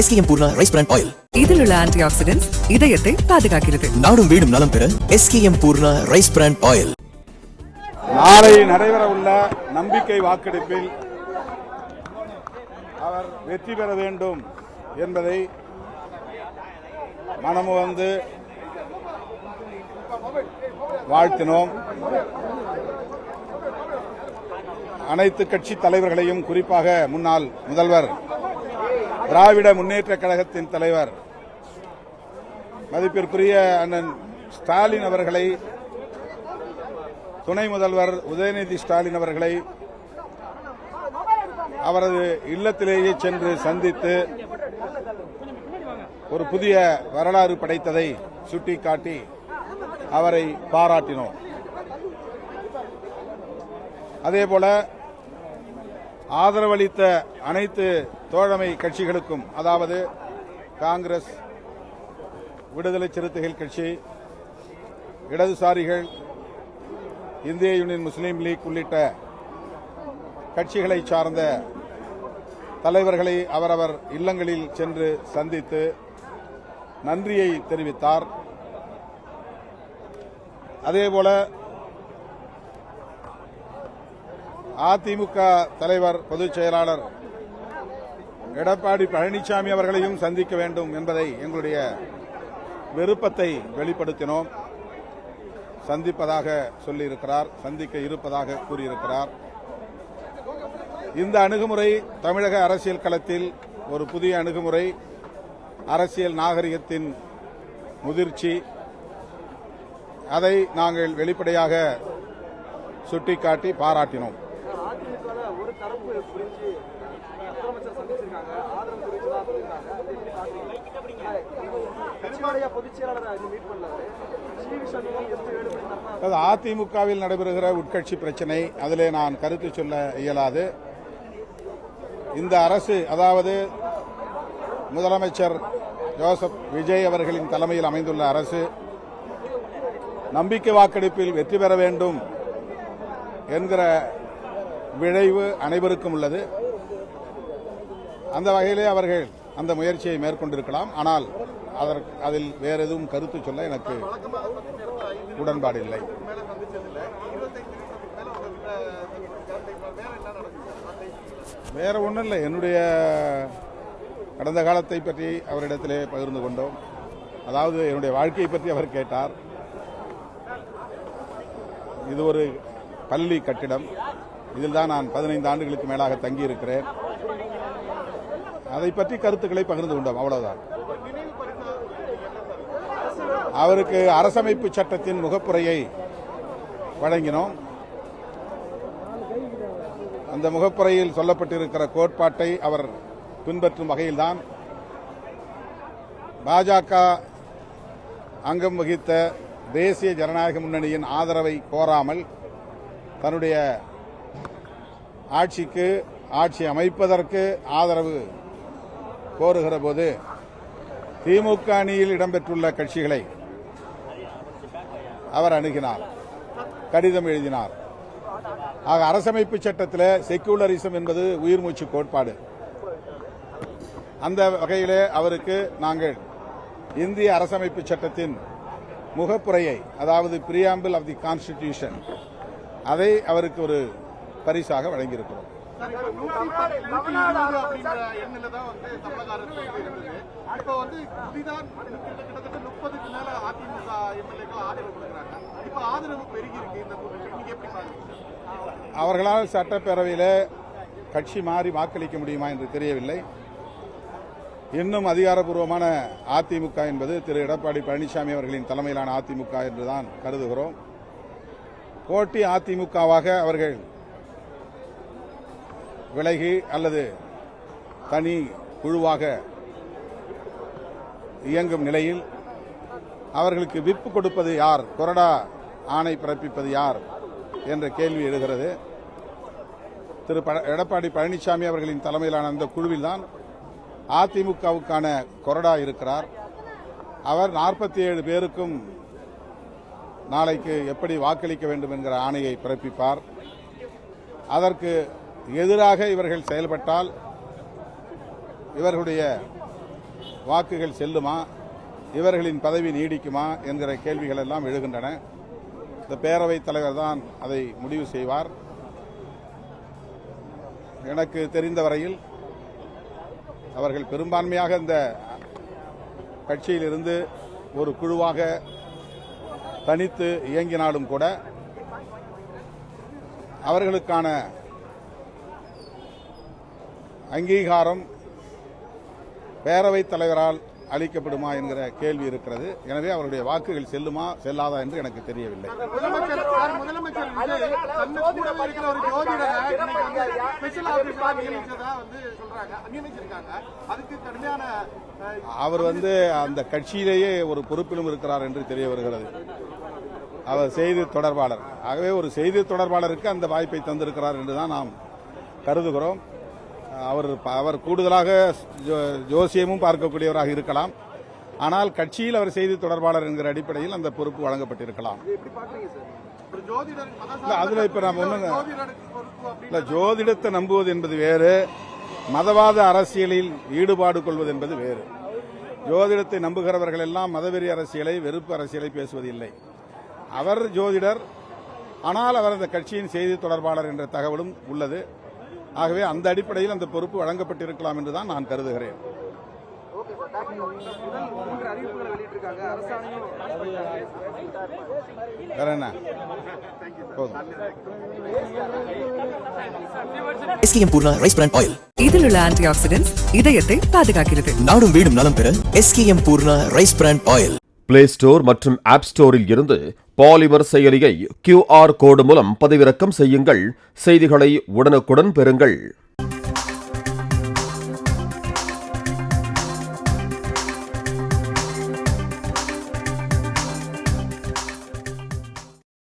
SKM Poorna rice brand oil. இதில் உள்ள anti oxidants இதயத்தை பாதுகாக்கிறது. நாடும் வீடும் நலம் பெற SKM Poorna rice brand oil. நாளை நடைபெற உள்ள நம்பிக்கை வாக்கெடுப்பில் அவர் வெற்றி பெற வேண்டும் என்பதை மனமுவந்து வாழ்த்தினோம். அனைத்து கட்சி தலைவர்களையும், குறிப்பாக முன்னாள் முதல்வர், திராவிட முன்னேற்ற கழகத்தின் தலைவர் மதிப்பிற்குரிய அண்ணன் ஸ்டாலின் அவர்களை, துணை முதல்வர் உதயநிதி ஸ்டாலின் அவர்களை அவரது இல்லத்திலேயே சென்று சந்தித்து ஒரு புதிய வரலாறு படைத்ததை சுட்டிக்காட்டி அவரை பாராட்டினோம். அதேபோல ஆதரவளித்த அனைத்து தோழமை கட்சிகளுக்கும், அதாவது காங்கிரஸ், விடுதலை சிறுத்தைகள் கட்சி, இடதுசாரிகள், இந்திய யூனியன் முஸ்லீம் லீக் உள்ளிட்ட கட்சிகளை சார்ந்த தலைவர்களை அவரவர் இல்லங்களில் சென்று சந்தித்து நன்றியை தெரிவித்தார். அதேபோல அதிமுக தலைவர், பொதுச் செயலாளர் எடப்பாடி பழனிசாமி அவர்களையும் சந்திக்க வேண்டும் என்பதை எங்களுடைய விருப்பத்தை வெளிப்படுத்தினோம். சந்திப்பதாக சொல்லியிருக்கிறார், சந்திக்க இருப்பதாக கூறியிருக்கிறார். இந்த அணுகுமுறை தமிழக அரசியல் களத்தில் ஒரு புதிய அணுகுமுறை, அரசியல் நாகரிகத்தின் முதிர்ச்சி. அதை நாங்கள் வெளிப்படையாக சுட்டிக்காட்டி பாராட்டினோம். அதிமுகவில் நடைபெறுகிற உட்கட்சி பிரச்சினை, அதிலே நான் கருத்து சொல்ல இயலாது. இந்த அரசு, அதாவது முதலமைச்சர் ஜோசப் விஜய் அவர்களின் தலைமையில் அமைந்துள்ள அரசு நம்பிக்கை வாக்கெடுப்பில் வெற்றி பெற வேண்டும் என்கிற விளைவு அனைவருக்கும் உள்ளது. அந்த வகையிலே அவர்கள் அந்த முயற்சியை மேற்கொண்டிருக்கலாம். ஆனால் அதில் வேற எதுவும் கருத்து சொல்ல எனக்கு உடன்பாடு இல்லை. வேற ஒன்றும் இல்லை. என்னுடைய கடந்த காலத்தை பற்றி அவரிடத்திலே பகிர்ந்து கொண்டோம். அதாவது என்னுடைய வாழ்க்கையை பற்றி அவர் கேட்டார். இது ஒரு பள்ளி கட்டிடம். இதில் தான் நான் 15 ஆண்டுகளுக்கு மேலாக தங்கியிருக்கிறேன். அதை பற்றி கருத்துக்களை பகிர்ந்து கொண்டோம், அவ்வளவுதான். அவருக்கு அரசமைப்பு சட்டத்தின் முகப்புரையை வழங்கினோம். அந்த முகப்புரையில் சொல்லப்பட்டிருக்கிற கோட்பாட்டை அவர் பின்பற்றும் வகையில்தான் பாஜக அங்கம் வகித்த தேசிய ஜனநாயக முன்னணியின் ஆதரவை கோராமல் தன்னுடைய ஆட்சி அமைப்பதற்கு ஆதரவு கோருகிற போது திமுக அணியில் இடம்பெற்றுள்ள கட்சிகளை அவர் அணுகினார், கடிதம் எழுதினார். ஆக அரசமைப்பு சட்டத்தில் செக்குலரிசம் என்பது உயிர்மூச்சு கோட்பாடு. அந்த வகையிலே அவருக்கு நாங்கள் இந்திய அரசமைப்பு சட்டத்தின் முகப்புரையை, அதாவது பிரியாம்பிள் ஆஃப் தி கான்ஸ்டிடியூஷன், அதை அவருக்கு ஒரு பரிசாக வழங்கியிருக்கிறோம். அவர்களால் சட்டப்பேரவையில் கட்சி மாறி வாக்களிக்க முடியுமா என்று தெரியவில்லை. இன்னும் அதிகாரப்பூர்வமான அதிமுக என்பது திரு எடப்பாடி பழனிசாமி அவர்களின் தலைமையிலான அதிமுக என்றுதான் கருதுகிறோம். போட்டி அதிமுகவாக அவர்கள் விலகி அல்லது தனி குழுவாக இயங்கும் நிலையில் அவர்களுக்கு விப்பு கொடுப்பது யார், கொறடா ஆணை பிறப்பிப்பது யார் என்ற கேள்வி எழுகிறது. திரு எடப்பாடி பழனிசாமி அவர்களின் தலைமையிலான அந்த குழுவில்தான் அதிமுகவுக்கான கொறடா இருக்கிறார். அவர் 47 பேருக்கும் நாளைக்கு எப்படி வாக்களிக்க வேண்டும் என்கிற ஆணையை பிறப்பிப்பார். அதற்கு எதிராக இவர்கள் செயல்பட்டால் இவர்களுடைய வாக்குகள் செல்லுமா, இவர்களின் பதவி நீடிக்குமா என்கிற கேள்விகள் எல்லாம் எழுகின்றன. இந்த பேரவைத் தலைவர் தான் அதை முடிவு செய்வார். எனக்கு தெரிந்த வரையில் அவர்கள் பெரும்பான்மையாக இந்த கட்சியிலிருந்து ஒரு குழுவாக தனித்து இயங்கினாலும் கூட அவர்களுக்கான அங்கீகாரம் பேரவைத் தலைவரால் அளிக்கப்படுமா என்கிற கேள்வி இருக்கிறது. எனவே அவருடைய வாக்குகள் செல்லுமா செல்லாதா என்று எனக்கு தெரியவில்லை. அவர் அந்த கட்சியிலேயே ஒரு பொறுப்பிலும் இருக்கிறார் என்று தெரிய வருகிறது. அவர் செய்தி தொடர்பாளர். ஆகவே ஒரு செய்தி தொடர்பாளருக்கு அந்த வாய்ப்பை தந்திருக்கிறார் என்றுதான் நாம் கருதுகிறோம். அவர் கூடுதலாக ஜோசியமும் பார்க்கக்கூடியவராக இருக்கலாம். ஆனால் கட்சியில் அவர் செய்தி தொடர்பாளர் என்கிற அடிப்படையில் அந்த பொறுப்பு வழங்கப்பட்டிருக்கலாம். அதுல இப்ப நாம் ஒண்ணு ஜோதிடத்தை நம்புவது என்பது வேறு, மதவாத அரசியலில் ஈடுபாடு கொள்வது என்பது வேறு. ஜோதிடத்தை நம்புகிறவர்கள் எல்லாம் மதவெறி அரசியலை, வெறுப்பு அரசியலை பேசுவதில்லை. அவர் ஜோதிடர், ஆனால் அவர் அந்த கட்சியின் செய்தி தொடர்பாளர் என்ற தகவலும் உள்ளது. ஆகவே அந்த அடிப்படையில் அந்த பொறுப்பு வழங்கப்பட்டிருக்கலாம் என்றுதான் நான் கருதுகிறேன். வேற என்ன? SKM Poorna rice brand oil. இதில் உள்ள ஆன்டி ஆக்சிடென்ட்ஸ் இதயத்தை பாதுகாக்கிறது. நாடும் வீடும் நலம் பெற SKM Poorna rice brand oil. Play store மற்றும் ஆப் ஸ்டோரில் இருந்து பாலிமர் செயலியை QR கோடு மூலம் பதிவிறக்கம் செய்யுங்கள். செய்திகளை உடனுக்குடன் பெறுங்கள்.